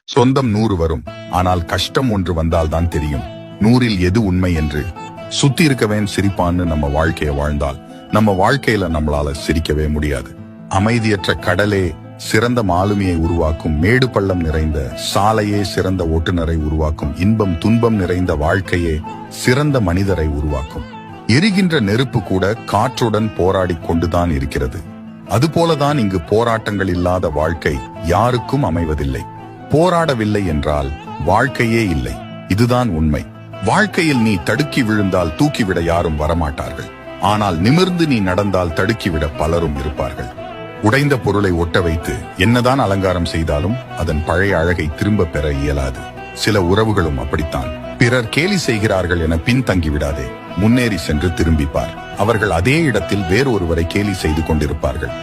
சொந்தம் 100 வரும், ஆனால் கஷ்டம் ஒன்று வந்தால்தான் தெரியும் 100ல் எது உண்மை என்று. சுத்தி இருக்கவேன் சிரிப்பான்னு நம்ம வாழ்க்கைய வாழ்ந்தால் நம்ம வாழ்க்கையில நம்மளால சிரிக்கவே முடியாது. அமைதியற்ற கடலே சிறந்த மாலுமியை உருவாக்கும், மேடு பள்ளம் நிறைந்த சாலையே சிறந்த ஓட்டுநரை உருவாக்கும், இன்பம் துன்பம் நிறைந்த வாழ்க்கையே சிறந்த மனிதரை உருவாக்கும். எரிகின்ற நெருப்பு கூட காற்றுடன் போராடி கொண்டுதான் இருக்கிறது. அதுபோலதான் இங்கு போராட்டங்கள் இல்லாத வாழ்க்கை யாருக்கும் அமைவதில்லை. போராடவில்லை என்றால் வாழ்க்கையே இல்லை. இதுதான் உண்மை. வாழ்க்கையில் நீ தடுக்கி விழுந்தால் தூக்கிவிட யாரும் வரமாட்டார்கள். ஆனால் நிமிர்ந்து நீ நடந்தால் தடுக்கிவிட பலரும் இருப்பார்கள். உடைந்த பொருளை ஒட்ட வைத்து என்னதான் அலங்காரம் செய்தாலும் அதன் பழைய அழகை திரும்ப பெற இயலாது. சில உறவுகளும் அப்படித்தான். பிறர் கேலி செய்கிறார்கள் என பின்தங்கி விடாதே, முன்னேறி சென்று திரும்பிப்பார். அவர்கள் அதே இடத்தில் வேறொருவரை கேலி செய்து கொண்டிருப்பார்கள்.